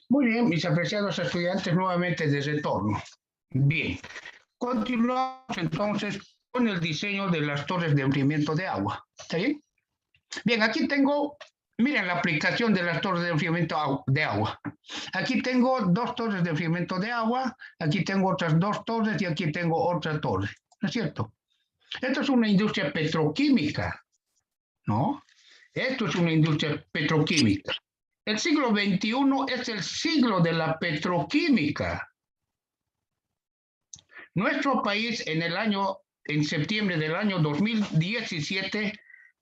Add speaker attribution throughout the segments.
Speaker 1: Muy bien, mis apreciados estudiantes, nuevamente de retorno. Bien, continuamos entonces con el diseño de las torres de enfriamiento de agua. ¿Está bien? Bien, aquí tengo, miren la aplicación de las torres de enfriamiento de agua. Aquí tengo dos torres de enfriamiento de agua, aquí tengo otras dos torres y aquí tengo otra torre. ¿No es cierto? Esto es una industria petroquímica, ¿no? Esto es una industria petroquímica. El siglo XXI es el siglo de la petroquímica. Nuestro país en septiembre del año 2017,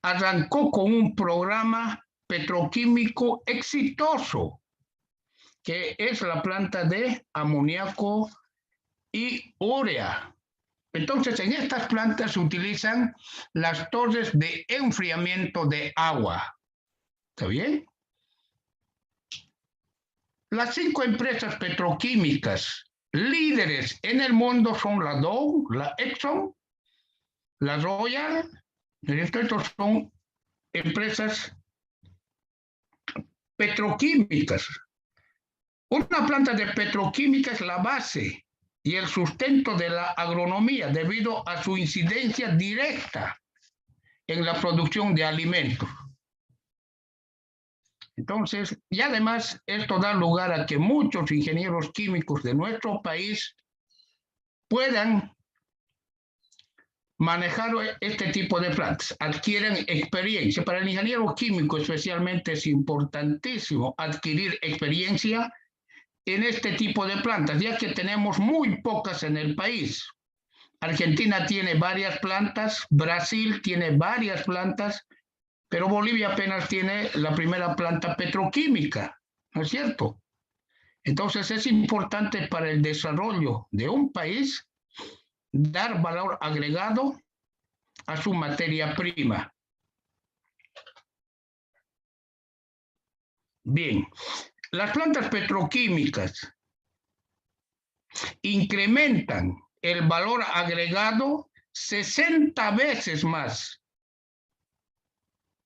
Speaker 1: arrancó con un programa petroquímico exitoso, que es la planta de amoníaco y urea. Entonces, en estas plantas se utilizan las torres de enfriamiento de agua. ¿Está bien? Las 5 empresas petroquímicas líderes en el mundo son la Dow, la Exxon, la Royal. Estos son empresas petroquímicas. Una planta de petroquímica es la base y el sustento de la agronomía debido a su incidencia directa en la producción de alimentos. Entonces, y además esto da lugar a que muchos ingenieros químicos de nuestro país puedan manejar este tipo de plantas, adquieren experiencia. Para el ingeniero químico especialmente es importantísimo adquirir experiencia en este tipo de plantas, ya que tenemos muy pocas en el país. Argentina tiene varias plantas, Brasil tiene varias plantas, pero Bolivia apenas tiene la primera planta petroquímica, ¿no es cierto? Entonces es importante para el desarrollo de un país dar valor agregado a su materia prima. Bien, las plantas petroquímicas incrementan el valor agregado 60 veces más.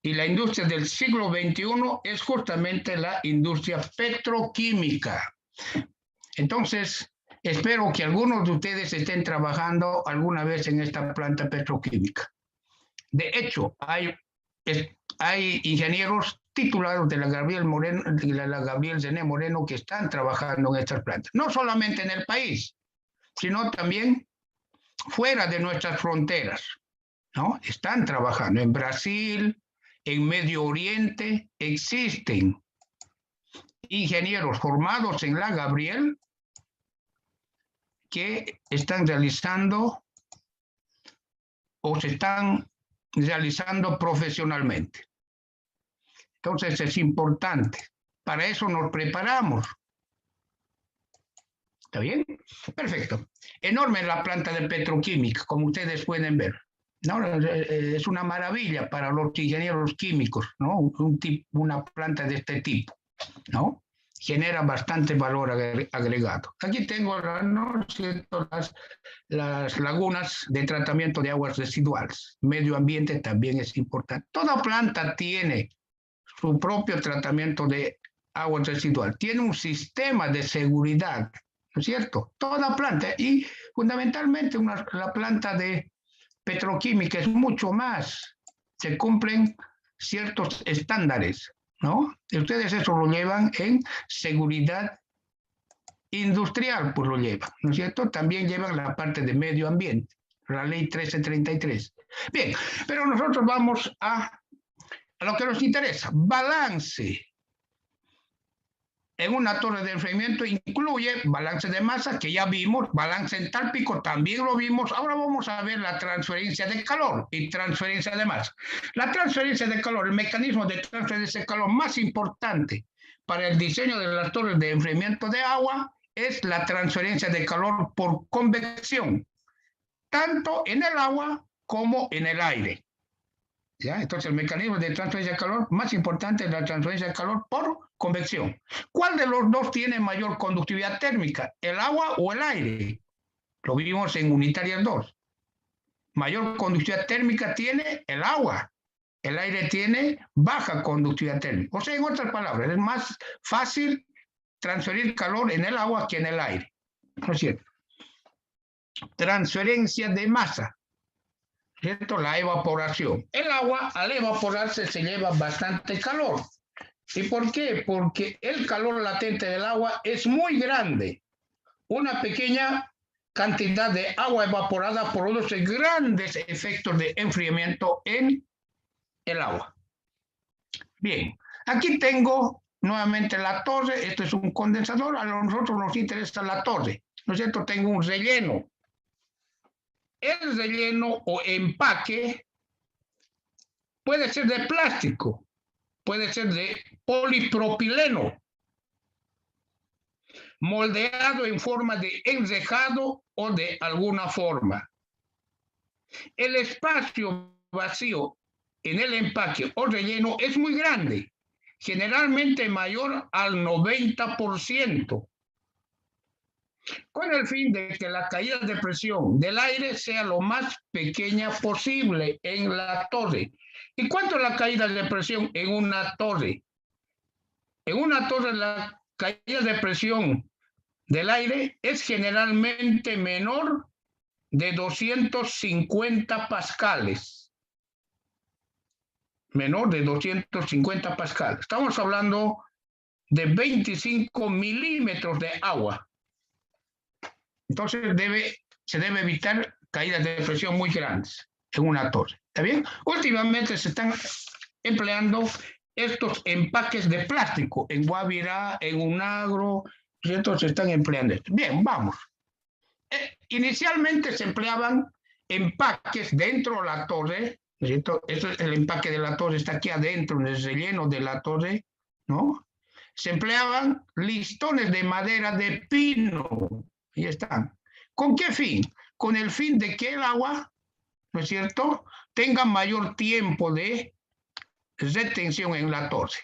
Speaker 1: Y la industria del siglo XXI es justamente la industria petroquímica. Entonces, espero que algunos de ustedes estén trabajando alguna vez en esta planta petroquímica. De hecho, hay ingenieros titulados de la Gabriel Zené Moreno que están trabajando en estas plantas. No solamente en el país, sino también fuera de nuestras fronteras, ¿no? Están trabajando en Brasil, en Medio Oriente, existen ingenieros formados en la Gabriel que están realizando o se están realizando profesionalmente. Entonces es importante. Para eso nos preparamos. ¿Está bien? Perfecto. Enorme la planta de petroquímica, como ustedes pueden ver. ¿No? Es una maravilla para los ingenieros químicos, ¿no? Una planta de este tipo, ¿no? Genera bastante valor agregado. Aquí tengo, ¿no? las lagunas de tratamiento de aguas residuales. Medio ambiente también es importante. Toda planta tiene su propio tratamiento de aguas residuales. Tiene un sistema de seguridad, ¿no es cierto? Toda planta. Y fundamentalmente la planta de petroquímica es mucho más. Se cumplen ciertos estándares, ¿no? Y ustedes eso lo llevan en seguridad industrial, pues lo llevan, ¿no es cierto? También llevan la parte de medio ambiente, la ley 1333. Bien, pero nosotros vamos a lo que nos interesa, balance. En una torre de enfriamiento incluye balance de masa, que ya vimos, balance entálpico, también lo vimos. Ahora vamos a ver la transferencia de calor y transferencia de masa. La transferencia de calor, el mecanismo de transferencia de calor más importante para el diseño de las torres de enfriamiento de agua es la transferencia de calor por convección, tanto en el agua como en el aire. ¿Ya? Entonces, el mecanismo de transferencia de calor más importante es la transferencia de calor por convección. ¿Cuál de los dos tiene mayor conductividad térmica, el agua o el aire? Lo vimos en unitarias 2. Mayor conductividad térmica tiene el agua. El aire tiene baja conductividad térmica. O sea, en otras palabras, es más fácil transferir calor en el agua que en el aire, ¿no es cierto? Transferencia de masa, ¿cierto? La evaporación. El agua, al evaporarse, se lleva bastante calor. ¿Y por qué? Porque el calor latente del agua es muy grande. Una pequeña cantidad de agua evaporada produce grandes efectos de enfriamiento en el agua. Bien, aquí tengo nuevamente la torre. Esto es un condensador. A nosotros nos interesa la torre, ¿no es cierto? Tengo un relleno. El relleno o empaque puede ser de plástico, puede ser de polipropileno, moldeado en forma de enrejado o de alguna forma. El espacio vacío en el empaque o relleno es muy grande, generalmente mayor al 90%, con el fin de que la caída de presión del aire sea lo más pequeña posible en la torre. ¿Y cuánto es la caída de presión en una torre? En una torre la caída de presión del aire es generalmente menor de 250 pascales. Menor de 250 pascales. Estamos hablando de 25 milímetros de agua. Entonces se debe evitar caídas de presión muy grandes en una torre. ¿Está bien? Últimamente se están empleando estos empaques de plástico en Guavirá, en Unagro, ¿cierto? Se están empleando esto. Bien, vamos. Inicialmente se empleaban empaques dentro de la torre, ¿cierto? El empaque de la torre está aquí adentro, en el relleno de la torre, ¿no? Se empleaban listones de madera de pino. Ahí están. ¿Con qué fin? Con el fin de que el agua, ¿no es cierto?, tenga mayor tiempo de retención en la torre,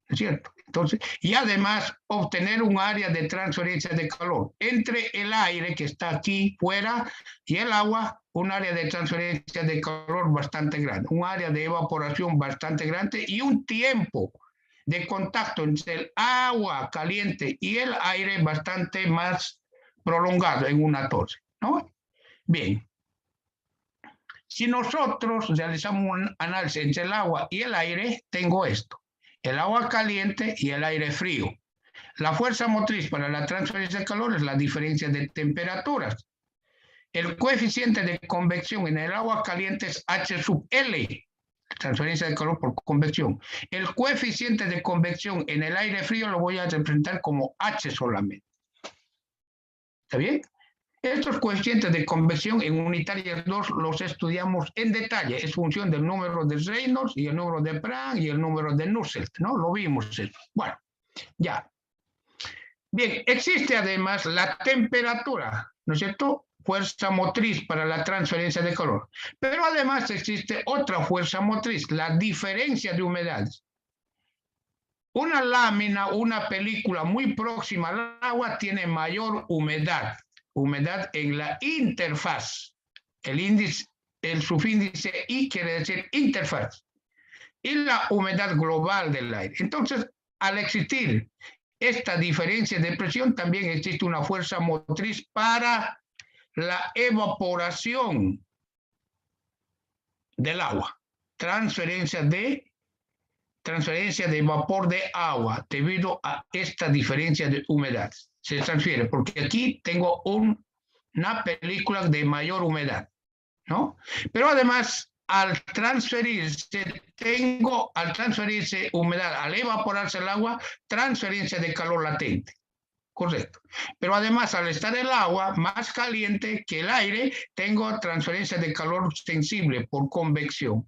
Speaker 1: ¿no es cierto? Entonces, y además obtener un área de transferencia de calor entre el aire que está aquí fuera y el agua, un área de transferencia de calor bastante grande, un área de evaporación bastante grande y un tiempo de contacto entre el agua caliente y el aire bastante más prolongado en una torre, ¿no? Bien. Si nosotros realizamos un análisis entre el agua y el aire, tengo esto: el agua caliente y el aire frío. La fuerza motriz para la transferencia de calor es la diferencia de temperaturas. El coeficiente de convección en el agua caliente es H sub L, transferencia de calor por convección. El coeficiente de convección en el aire frío lo voy a representar como H solamente. ¿Está bien? Estos coeficientes de convección en unitarias 2 los estudiamos en detalle. Es función del número de Reynolds y el número de Planck y el número de Nusselt, ¿no? Lo vimos eso. Bueno, ya. Bien, existe además la temperatura, ¿no es cierto?, fuerza motriz para la transferencia de calor. Pero además existe otra fuerza motriz, la diferencia de humedades. Una lámina, una película muy próxima al agua tiene mayor humedad en la interfaz. El subíndice I quiere decir interfaz. Y la humedad global del aire. Entonces, al existir esta diferencia de presión, también existe una fuerza motriz para la evaporación del agua. Transferencia de vapor de agua debido a esta diferencia de humedad. Se transfiere, porque aquí tengo una película de mayor humedad, ¿no? Pero además, al transferirse humedad, al evaporarse el agua, transferencia de calor latente. Correcto. Pero además, al estar el agua más caliente que el aire, tengo transferencia de calor sensible por convección.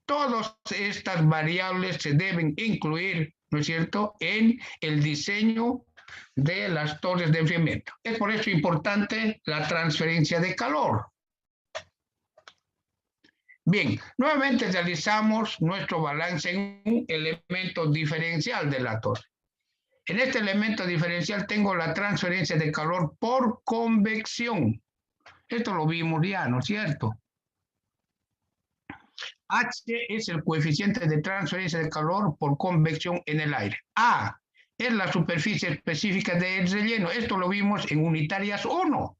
Speaker 1: Todas estas variables se deben incluir, ¿no es cierto?, en el diseño de las torres de enfriamiento. Es por eso importante la transferencia de calor. Bien, nuevamente realizamos nuestro balance en un elemento diferencial de la torre. En este elemento diferencial tengo la transferencia de calor por convección. Esto lo vimos ya, ¿no es cierto? H es el coeficiente de transferencia de calor por convección en el aire. A es la superficie específica del relleno. Esto lo vimos en unitarias 1.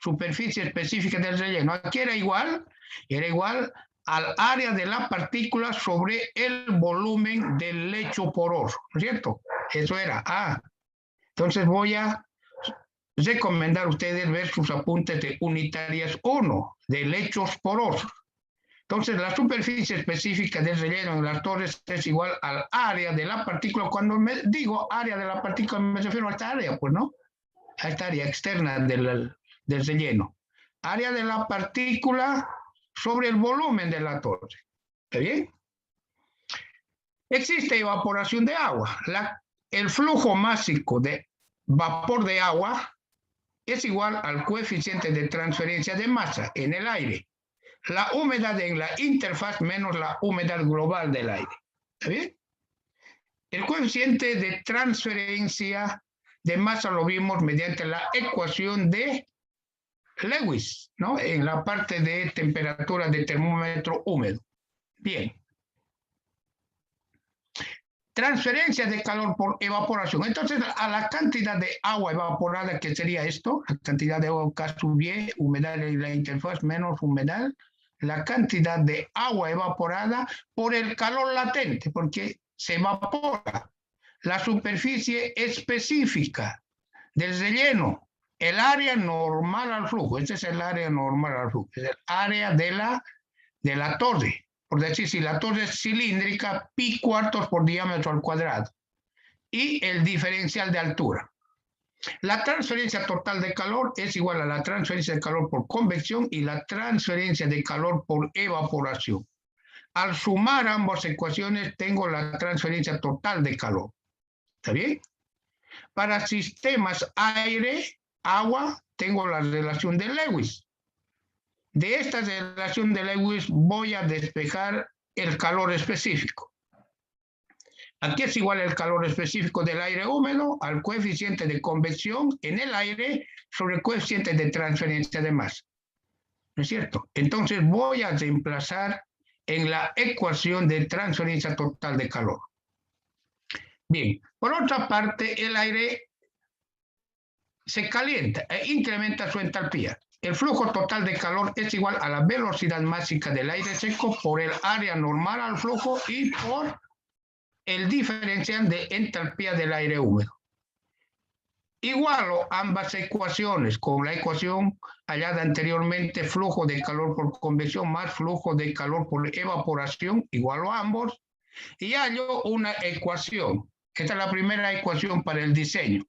Speaker 1: Superficie específica del relleno. Aquí era igual al área de la partícula sobre el volumen del lecho poroso, ¿no es cierto? Eso era A. Entonces voy a recomendar a ustedes ver sus apuntes de unitarias 1, de lechos porosos. Entonces, la superficie específica del relleno en las torres es igual al área de la partícula. Cuando me digo área de la partícula, me refiero a esta área, pues, ¿no? A esta área externa del relleno. Área de la partícula sobre el volumen de la torre. ¿Está bien? Existe evaporación de agua. El flujo másico de vapor de agua es igual al coeficiente de transferencia de masa en el aire. La humedad en la interfaz menos la humedad global del aire. ¿Está bien? El coeficiente de transferencia de masa lo vimos mediante la ecuación de Lewis, ¿no? En la parte de temperatura de termómetro húmedo. Bien. Transferencia de calor por evaporación. Entonces, a la cantidad de agua evaporada, que sería esto, la cantidad de agua K sub Y, humedad en la interfaz menos humedad, la cantidad de agua evaporada por el calor latente, porque se evapora. La superficie específica del relleno, el área normal al flujo, este es el área normal al flujo, es el área de la torre. Por decir, si la torre es cilíndrica, pi cuartos por diámetro al cuadrado. Y el diferencial de altura. La transferencia total de calor es igual a la transferencia de calor por convección y la transferencia de calor por evaporación. Al sumar ambas ecuaciones, tengo la transferencia total de calor. ¿Está bien? Para sistemas aire-agua, tengo la relación de Lewis. De esta relación de Lewis voy a despejar el calor específico. Aquí es igual el calor específico del aire húmedo al coeficiente de convección en el aire sobre el coeficiente de transferencia de masa. ¿No es cierto? Entonces voy a reemplazar en la ecuación de transferencia total de calor. Bien, por otra parte, el aire se calienta e incrementa su entalpía. El flujo total de calor es igual a la velocidad máxima del aire seco por el área normal al flujo y por el diferencial de entalpía del aire húmedo. Igualo ambas ecuaciones con la ecuación hallada anteriormente, flujo de calor por convección más flujo de calor por evaporación, igualo ambos, y hallo una ecuación. Esta es la primera ecuación para el diseño.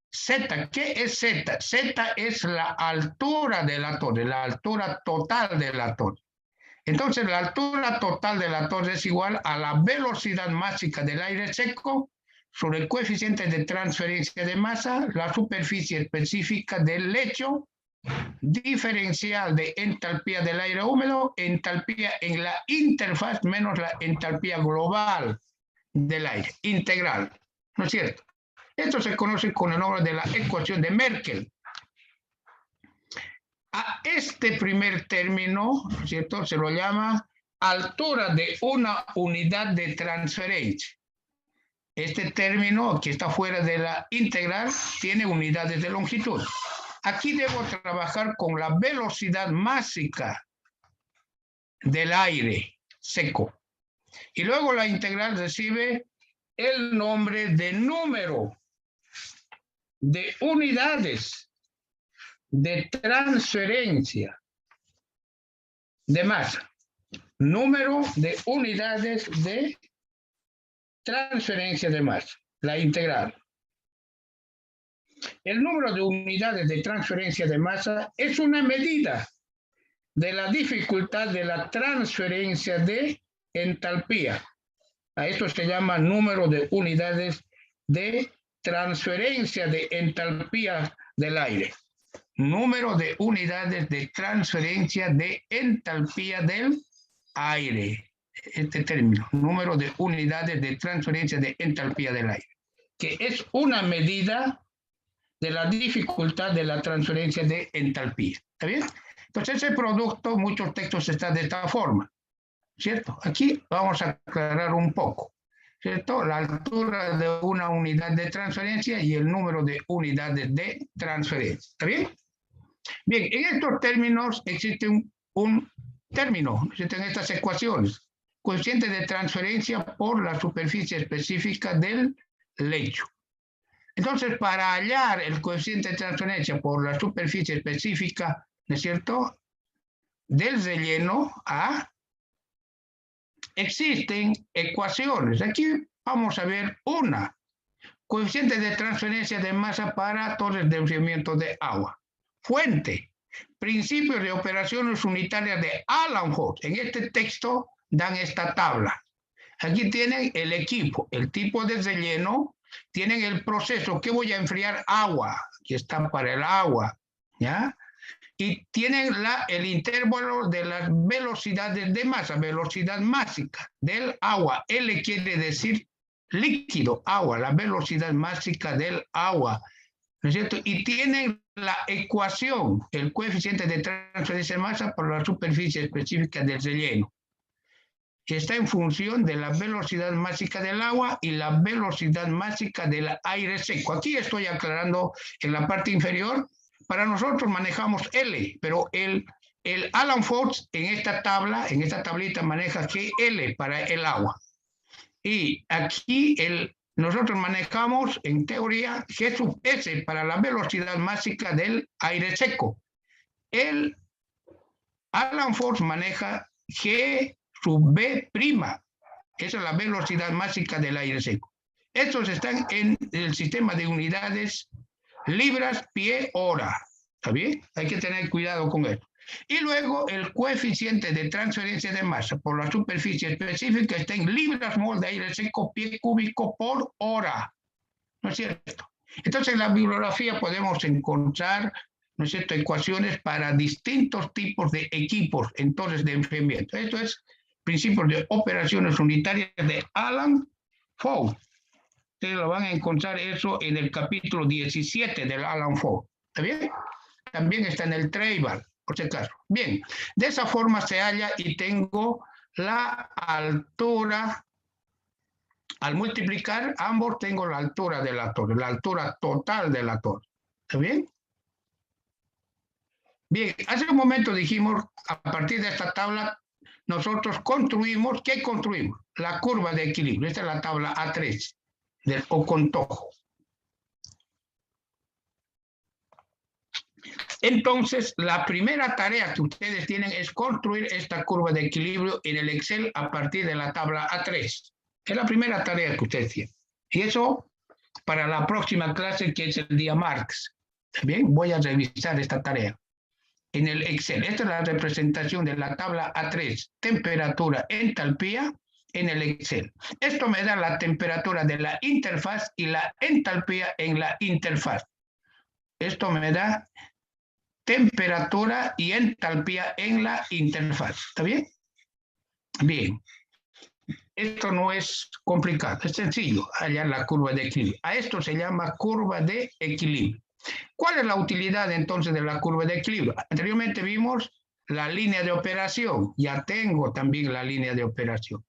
Speaker 1: Z, ¿qué es Z? Z es la altura de la torre, la altura total de la torre. Entonces, la altura total de la torre es igual a la velocidad máxima del aire seco sobre el coeficiente de transferencia de masa, la superficie específica del lecho, diferencial de entalpía del aire húmedo, entalpía en la interfaz menos la entalpía global del aire, integral. ¿No es cierto? Esto se conoce con el nombre de la ecuación de Merkel. A este primer término, ¿no es cierto?, se lo llama altura de una unidad de transferencia. Este término, que está fuera de la integral, tiene unidades de longitud. Aquí debo trabajar con la velocidad máxima del aire seco. Y luego la integral recibe el nombre de número de unidades de transferencia de masa. Número de unidades de transferencia de masa, la integral. El número de unidades de transferencia de masa es una medida de la dificultad de la transferencia de entalpía. A esto se llama número de unidades de transferencia de entalpía del aire. Número de unidades de transferencia de entalpía del aire. Este término, número de unidades de transferencia de entalpía del aire, que es una medida de la dificultad de la transferencia de entalpía. ¿Está bien? Entonces ese producto, muchos textos están de esta forma, ¿cierto? Aquí vamos a aclarar un poco. ¿cierto? La altura de una unidad de transferencia y el número de unidades de transferencia. ¿Está bien? Bien, en estos términos existe un término, existen estas ecuaciones. Coeficiente de transferencia por la superficie específica del lecho. Entonces, para hallar el coeficiente de transferencia por la superficie específica, ¿no es cierto?, del relleno A, existen ecuaciones. Aquí vamos a ver una. Coeficiente de transferencia de masa para torres de enfriamiento de agua. Fuente. Principios de operaciones unitarias de Alan Fox. En este texto dan esta tabla. Aquí tienen el equipo, el tipo de relleno, tienen el proceso que voy a enfriar agua, aquí está para el agua, ¿ya? Y tienen el intervalo de las velocidades de masa, velocidad másica del agua. L quiere decir líquido, agua, la velocidad másica del agua, ¿no es cierto? Y tienen la ecuación, el coeficiente de transferencia de masa por la superficie específica del relleno, que está en función de la velocidad másica del agua y la velocidad másica del aire seco. Aquí estoy aclarando en la parte inferior. Para nosotros manejamos L, pero el Alan Fox en esta tabla, en esta tablita maneja GL para el agua. Y aquí nosotros manejamos en teoría G sub S para la velocidad másica del aire seco. El Alan Fox maneja G sub B prima. Esa es la velocidad másica del aire seco. Estos están en el sistema de unidades libras, pie, hora. ¿Está bien? Hay que tener cuidado con esto. Y luego el coeficiente de transferencia de masa por la superficie específica está en libras mol de aire seco, pie cúbico por hora. ¿No es cierto? Entonces en la bibliografía podemos encontrar, ¿no es cierto?, ecuaciones para distintos tipos de equipos en torres de enfriamiento. Esto es principios de operaciones unitarias de Alan Fox. Ustedes lo van a encontrar eso en el capítulo 17 del Alan Fox. ¿Está bien? También está en el Treibal, por si acaso. Bien, de esa forma se halla y tengo la altura. Al multiplicar ambos tengo la altura de la torre, la altura total de la torre. ¿Está bien? Bien, hace un momento dijimos, a partir de esta tabla, nosotros construimos, ¿qué construimos? La curva de equilibrio. Esta es la tabla A3 del Ocontojo. Entonces, la primera tarea que ustedes tienen es construir esta curva de equilibrio en el Excel a partir de la tabla A3. Es la primera tarea que ustedes tienen. Y eso para la próxima clase, que es el día martes. Bien, voy a revisar esta tarea en el Excel. Esta es la representación de la tabla A3, temperatura, entalpía, en el Excel. Esto me da la temperatura de la interfaz y la entalpía en la interfaz. Esto me da temperatura y entalpía en la interfaz. ¿Está bien? Bien. Esto no es complicado, es sencillo hallar la curva de equilibrio. A esto se llama curva de equilibrio. ¿Cuál es la utilidad entonces de la curva de equilibrio? Anteriormente vimos la línea de operación, ya tengo también la línea de operación,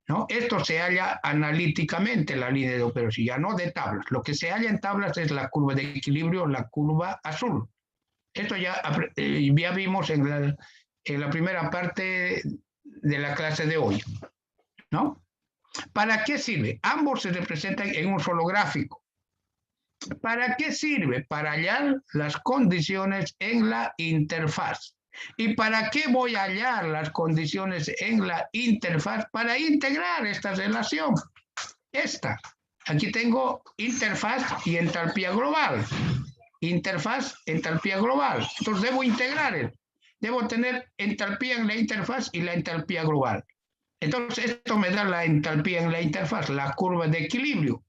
Speaker 1: ¿no? Esto se halla analíticamente, la línea de operación, ya no de tablas. Lo que se halla en tablas es la curva de equilibrio, la curva azul. Esto ya vimos en la primera parte de la clase de hoy, ¿no? ¿Para qué sirve? Ambos se representan en un solo gráfico. ¿Para qué sirve? Para hallar las condiciones en la interfaz. ¿Y para qué voy a hallar las condiciones en la interfaz? Para integrar esta relación. Aquí tengo interfaz y entalpía global. Interfaz, entalpía global. Entonces debo integrar. Debo tener entalpía en la interfaz y la entalpía global. Entonces esto me da la entalpía en la interfaz, la curva de equilibrio.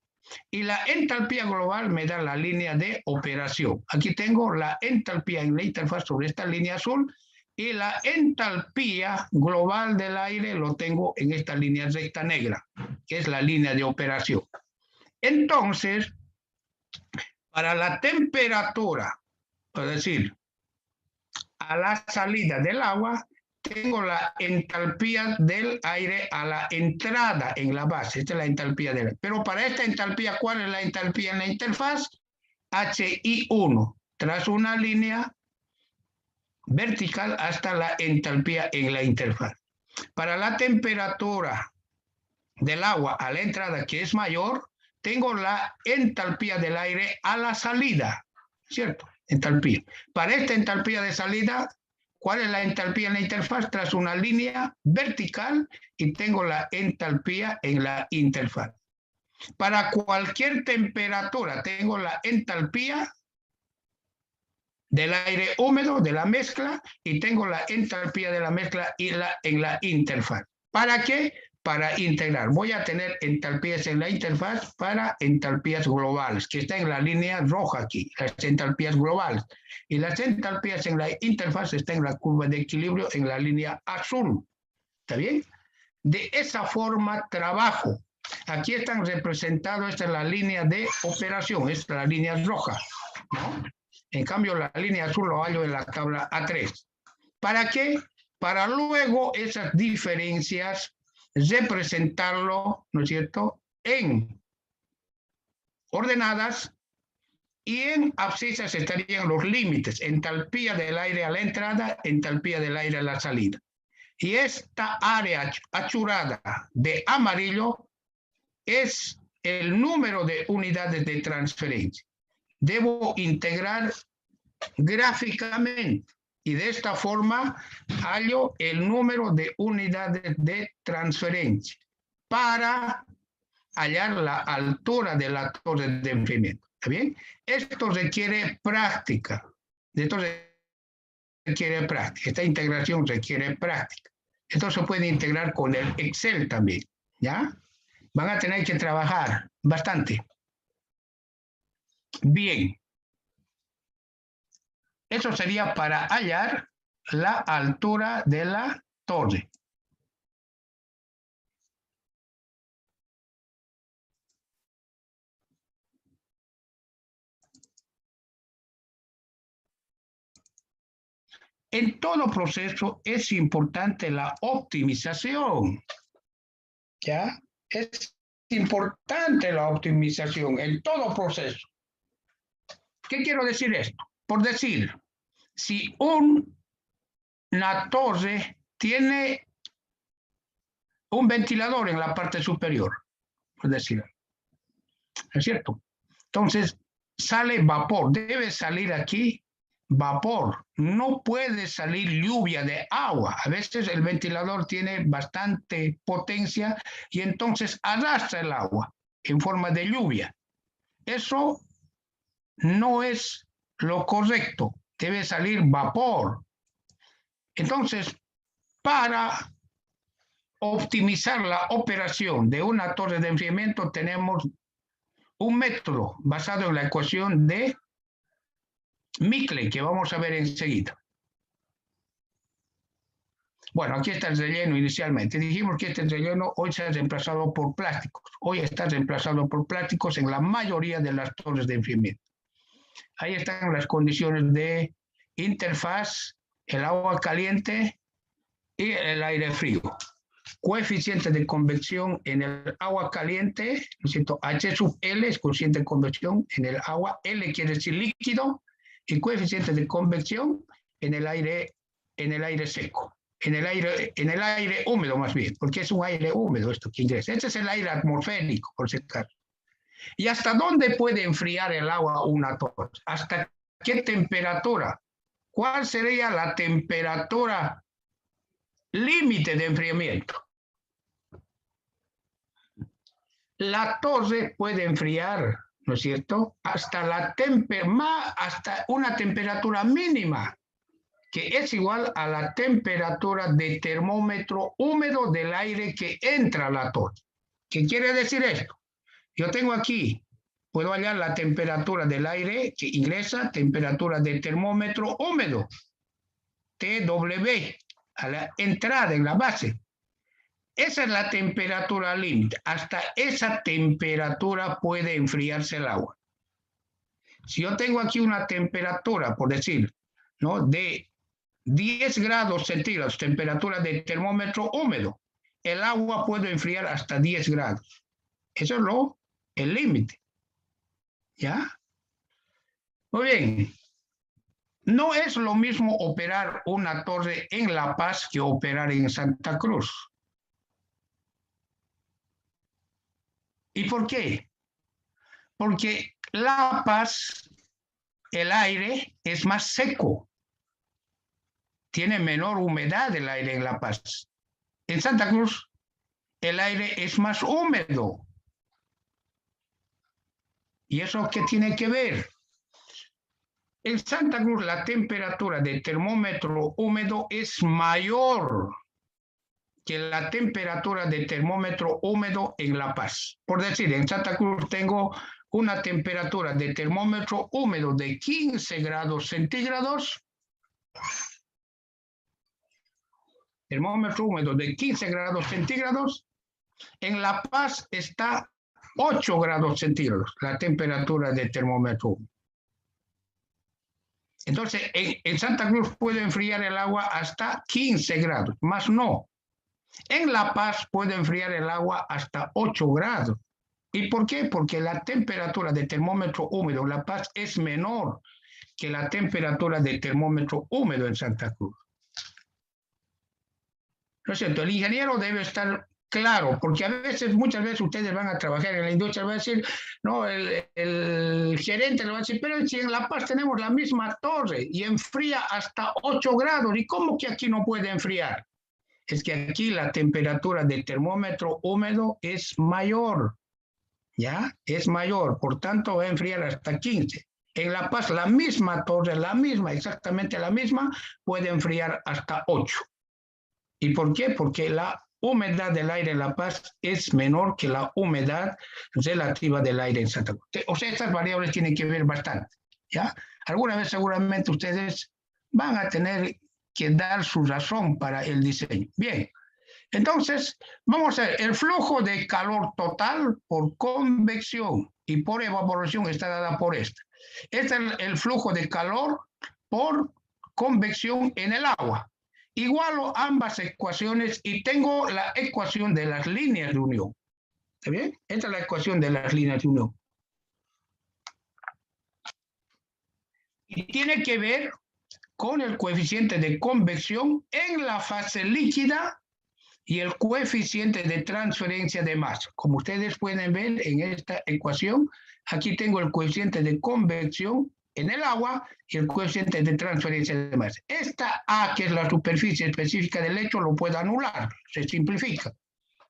Speaker 1: Y la entalpía global me da la línea de operación. Aquí tengo la entalpía en la interfaz sobre esta línea azul y la entalpía global del aire lo tengo en esta línea recta negra, que es la línea de operación. Entonces, para la temperatura, es decir, a la salida del agua, tengo la entalpía del aire a la entrada en la base. Esta es la entalpía del aire. Pero para esta entalpía, ¿cuál es la entalpía en la interfaz? HI1. Trazo una línea vertical hasta la entalpía en la interfaz. Para la temperatura del agua a la entrada, que es mayor, tengo la entalpía del aire a la salida, ¿cierto? Entalpía. Para esta entalpía de salida, ¿cuál es la entalpía en la interfaz? Tras una línea vertical y tengo la entalpía en la interfaz. Para cualquier temperatura, tengo la entalpía del aire húmedo, de la mezcla, y tengo la entalpía de la mezcla en la interfaz. ¿Para qué? Para integrar. Voy a tener entalpías en la interfaz para entalpías globales, que está en la línea roja aquí, las entalpías globales. Y las entalpías en la interfaz están en la curva de equilibrio en la línea azul. ¿Está bien? De esa forma trabajo. Aquí están representados, esta es la línea de operación, esta es la línea roja, ¿no? En cambio, la línea azul lo hallo en la tabla A3. ¿Para qué? Para luego esas diferencias representarlo, ¿no es cierto?, en ordenadas y en abscisas estarían los límites, entalpía del aire a la entrada, entalpía del aire a la salida. Y esta área achurada de amarillo es el número de unidades de transferencia. Debo integrar gráficamente y de esta forma hallo el número de unidades de transferencia para hallar la altura de la torre de enfriamiento. ¿Está bien? Esto requiere práctica. Esto requiere práctica. Esta integración requiere práctica. Esto se puede integrar con el Excel también. ¿Ya? Van a tener que trabajar bastante. Bien. Eso sería para hallar la altura de la torre. En todo proceso es importante la optimización. ¿Ya? Es importante la optimización en todo proceso. ¿Qué quiero decir esto? Por decir, si una torre tiene un ventilador en la parte superior, por decir, ¿es cierto? Entonces, sale vapor, debe salir aquí vapor, no puede salir lluvia de agua. A veces el ventilador tiene bastante potencia y entonces arrastra el agua en forma de lluvia. Eso no es lo correcto, debe salir vapor. Entonces, para optimizar la operación de una torre de enfriamiento tenemos un método basado en la ecuación de Micle, que vamos a ver enseguida. Bueno, aquí está el relleno inicialmente. Dijimos que este relleno hoy se ha reemplazado por plásticos. Hoy está reemplazado por plásticos en la mayoría de las torres de enfriamiento. Ahí están las condiciones de interfaz, el agua caliente y el aire frío. Coeficiente de convección en el agua caliente, ¿no es cierto? H sub L es coeficiente de convección en el agua, L quiere decir líquido, y coeficiente de convección en el aire seco, en el aire húmedo más bien, porque es un aire húmedo esto que ingresa. Este es el aire atmosférico, por si acaso. ¿Y hasta dónde puede enfriar el agua una torre? ¿Hasta qué temperatura? ¿Cuál sería la temperatura límite de enfriamiento? La torre puede enfriar, ¿no es cierto?, hasta una temperatura mínima, que es igual a la temperatura de termómetro húmedo del aire que entra a la torre. ¿Qué quiere decir esto? Yo tengo aquí, puedo hallar la temperatura del aire que ingresa, temperatura de termómetro húmedo, TW, a la entrada en la base. Esa es la temperatura límite. Hasta esa temperatura puede enfriarse el agua. Si yo tengo aquí una temperatura, por decir, ¿no?, de 10 grados centígrados, temperatura de termómetro húmedo, el agua puede enfriar hasta 10 grados. Eso es el límite. ¿Ya? Muy bien. No es lo mismo operar una torre en La Paz que operar en Santa Cruz. ¿Y por qué? Porque La Paz, el aire es más seco. Tiene menor humedad el aire en La Paz. En Santa Cruz, el aire es más húmedo. ¿Y eso qué tiene que ver? En Santa Cruz la temperatura del termómetro húmedo es mayor que la temperatura del termómetro húmedo en La Paz. Por decir, en Santa Cruz tengo una temperatura de termómetro húmedo de 15 grados centígrados. Termómetro húmedo de 15 grados centígrados. En La Paz está 8 grados centígrados la temperatura del termómetro húmedo. Entonces, en Santa Cruz puede enfriar el agua hasta 15 grados, más no. En La Paz puede enfriar el agua hasta 8 grados. ¿Y por qué? Porque la temperatura de termómetro húmedo en La Paz es menor que la temperatura de termómetro húmedo en Santa Cruz. ¿No es cierto? El ingeniero debe estar claro, porque muchas veces ustedes van a trabajar en la industria, va a decir, no, el gerente le va a decir, pero si en La Paz tenemos la misma torre y enfría hasta 8 grados, ¿y cómo que aquí no puede enfriar? Es que aquí la temperatura del termómetro húmedo es mayor, ¿ya? Es mayor, por tanto va a enfriar hasta 15. En La Paz la misma torre, exactamente la misma, puede enfriar hasta 8. ¿Y por qué? Porque la humedad del aire en La Paz es menor que la humedad relativa del aire en Santa Cruz. O sea, estas variables tienen que ver bastante, ¿ya? Alguna vez seguramente ustedes van a tener que dar su razón para el diseño. Bien, entonces vamos a ver, el flujo de calor total por convección y por evaporación está dada por esta. Este es el flujo de calor por convección en el agua. Igualo ambas ecuaciones y tengo la ecuación de las líneas de unión. ¿Está bien? Esta es la ecuación de las líneas de unión. Y tiene que ver con el coeficiente de convección en la fase líquida y el coeficiente de transferencia de masa. Como ustedes pueden ver en esta ecuación, aquí tengo el coeficiente de convección en el agua y el coeficiente de transferencia de masa. Esta A, que es la superficie específica del lecho, lo puedo anular, se simplifica,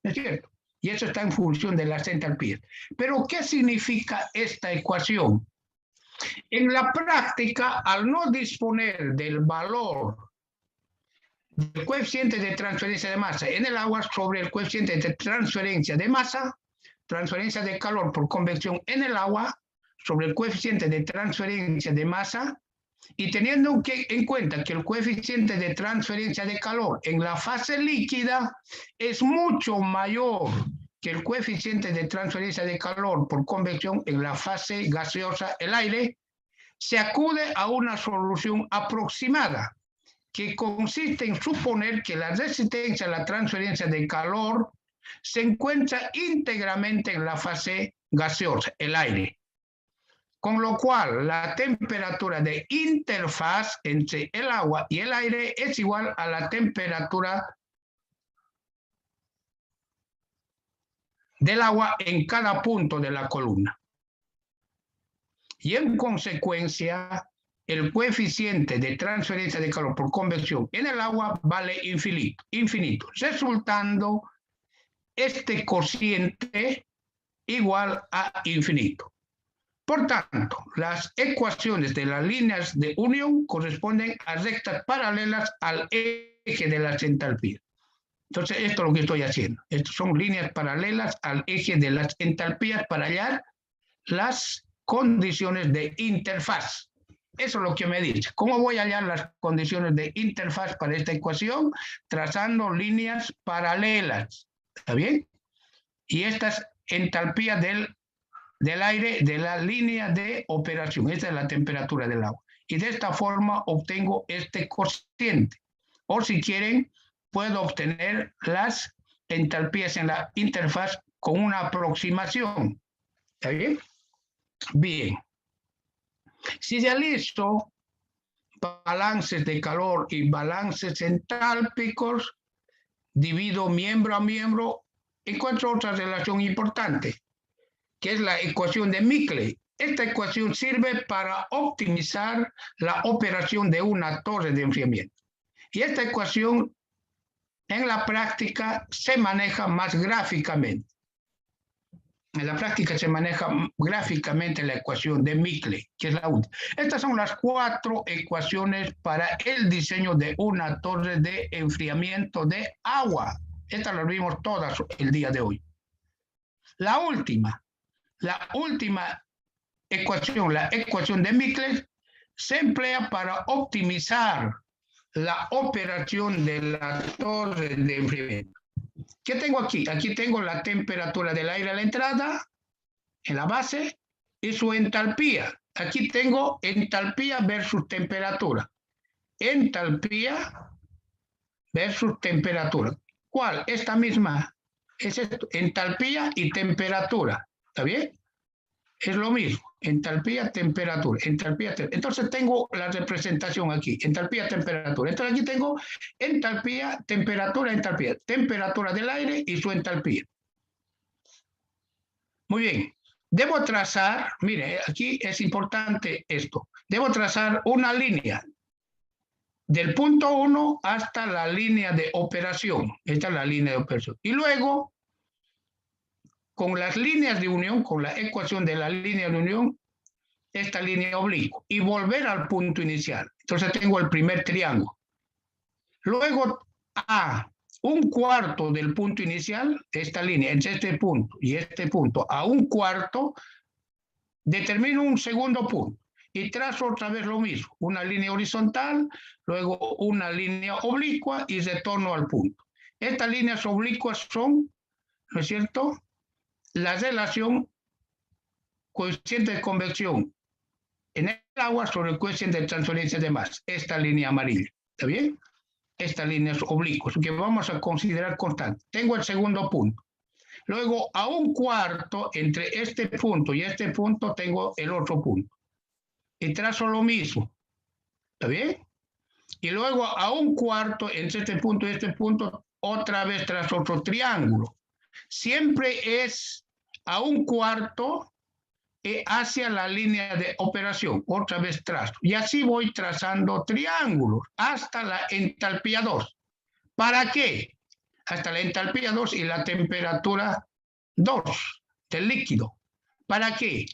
Speaker 1: ¿es cierto? Y eso está en función de las entalpías. Pero, ¿qué significa esta ecuación? En la práctica, al no disponer del valor del coeficiente de transferencia de masa en el agua sobre el coeficiente de transferencia de masa, transferencia de calor por convección en el agua, sobre el coeficiente de transferencia de masa, y teniendo en cuenta que el coeficiente de transferencia de calor en la fase líquida es mucho mayor que el coeficiente de transferencia de calor por convección en la fase gaseosa, el aire, se acude a una solución aproximada, que consiste en suponer que la resistencia a la transferencia de calor se encuentra íntegramente en la fase gaseosa, el aire. Con lo cual, la temperatura de interfaz entre el agua y el aire es igual a la temperatura del agua en cada punto de la columna. Y en consecuencia, el coeficiente de transferencia de calor por convección en el agua vale infinito, resultando este cociente igual a infinito. Por tanto, las ecuaciones de las líneas de unión corresponden a rectas paralelas al eje de las entalpías. Entonces, esto es lo que estoy haciendo. Estas son líneas paralelas al eje de las entalpías para hallar las condiciones de interfaz. Eso es lo que me dice. ¿Cómo voy a hallar las condiciones de interfaz para esta ecuación? Trazando líneas paralelas. ¿Está bien? Y estas entalpías del aire de la línea de operación. Esta es la temperatura del agua. y de esta forma obtengo este cociente. O si quieren, puedo obtener las entalpías en la interfaz con una aproximación. ¿Está bien? Bien. Si realizo balances de calor y balances entálpicos, divido miembro a miembro, encuentro otra relación importante, que es la ecuación de Mickley. Esta ecuación sirve para optimizar la operación de una torre de enfriamiento. Y esta ecuación en la práctica se maneja más gráficamente. En la práctica se maneja gráficamente la ecuación de Mickley, que es la última. Estas son las 4 ecuaciones para el diseño de una torre de enfriamiento de agua. Estas las vimos todas el día de hoy. La última ecuación, la ecuación de Mickley, se emplea para optimizar la operación de la torre de enfriamiento. ¿Qué tengo aquí? Aquí tengo la temperatura del aire a la entrada, en la base, y su entalpía. Aquí tengo entalpía versus temperatura. Entalpía versus temperatura. ¿Cuál? Esta misma. Es esto, entalpía y temperatura. ¿Está bien? Es lo mismo. Entalpía, temperatura. Entalpía, entonces tengo la representación aquí. Entalpía, temperatura. Entonces aquí tengo entalpía, temperatura, entalpía. Temperatura del aire y su entalpía. Muy bien. Debo trazar, mire, aquí es importante esto. Debo trazar una línea del punto 1 hasta la línea de operación. Esta es la línea de operación. Y luego, con las líneas de unión, con la ecuación de la línea de unión, esta línea oblicua y volver al punto inicial. Entonces tengo el primer triángulo. Luego, a un cuarto del punto inicial, esta línea, entre este punto y este punto, a un cuarto, determino un segundo punto y trazo otra vez lo mismo, una línea horizontal, luego una línea oblicua y retorno al punto. Estas líneas oblicuas son, ¿no es cierto?, la relación coeficiente de convección en el agua sobre el coeficiente de transferencia de masa, esta línea amarilla, ¿está bien? Estas líneas oblicuas, que vamos a considerar constante. Tengo el segundo punto. Luego, a un cuarto entre este punto y este punto, tengo el otro punto. Y trazo lo mismo. ¿Está bien? Y luego, a un cuarto entre este punto y este punto, otra vez trazo otro triángulo. Siempre es a un cuarto hacia la línea de operación. Otra vez trazo. Y así voy trazando triángulos hasta la entalpía 2. ¿Para qué? Hasta la entalpía 2 y la temperatura 2 del líquido. ¿Para qué?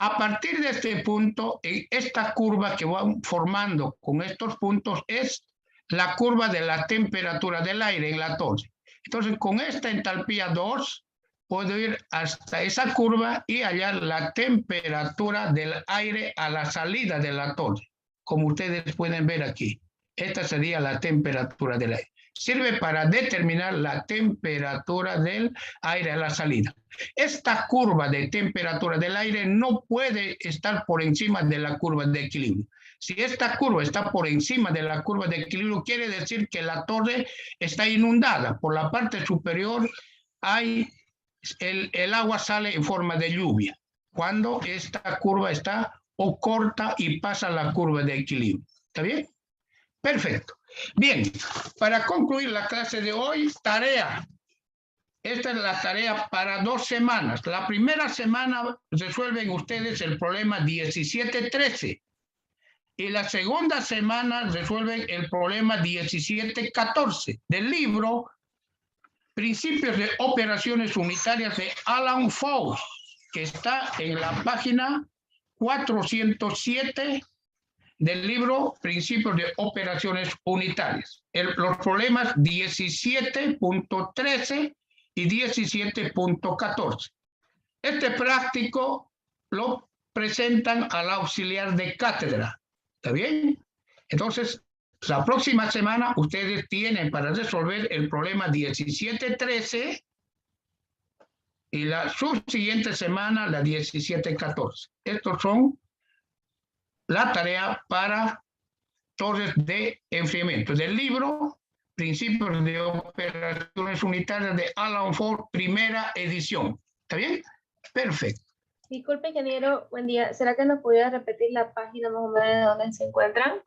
Speaker 1: A partir de este punto, esta curva que van formando con estos puntos es la curva de la temperatura del aire en la torre. Entonces, con esta entalpía 2, puedo ir hasta esa curva y hallar la temperatura del aire a la salida de la torre, como ustedes pueden ver aquí. Esta sería la temperatura del aire. Sirve para determinar la temperatura del aire a la salida. Esta curva de temperatura del aire no puede estar por encima de la curva de equilibrio. Si esta curva está por encima de la curva de equilibrio, quiere decir que la torre está inundada. Por la parte superior hay el agua sale en forma de lluvia. Cuando esta curva está o corta y pasa la curva de equilibrio. ¿Está bien? Perfecto. Bien, para concluir la clase de hoy, tarea. Esta es la tarea para 2 semanas. La primera semana resuelven ustedes el problema 17-13. Y la segunda semana resuelven el problema 17-14 del libro Principios de Operaciones Unitarias de Alan Fox, que está en la página 407 del libro Principios de Operaciones Unitarias. Los problemas 17.13 y 17.14. Este práctico lo presentan al auxiliar de cátedra. ¿Está bien? Entonces, la próxima semana ustedes tienen para resolver el problema 17-13 y la subsiguiente semana la 17-14. Estos son la tarea para torres de enfriamiento del libro Principios de Operaciones Unitarias de Alan Ford, primera edición. ¿Está bien? Perfecto.
Speaker 2: Disculpe, ingeniero, buen día. ¿Será que nos pudiera repetir la página más o menos de donde se encuentran?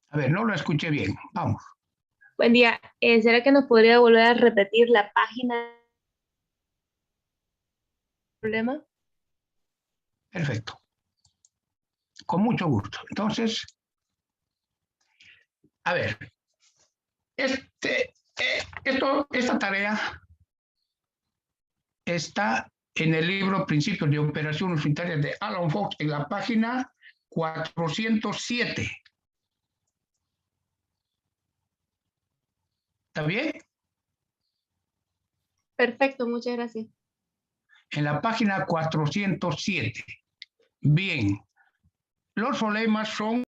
Speaker 1: A ver, no lo escuché bien. Vamos.
Speaker 2: Buen día. ¿Será que nos podría volver a repetir la página del problema?
Speaker 1: Perfecto. Con mucho gusto. Entonces, a ver, esta tarea está en el libro Principios de Operaciones Unitarias de Alan Fox en la página 407. ¿Está bien?
Speaker 2: Perfecto, muchas gracias.
Speaker 1: En la página 407. Bien. Los problemas son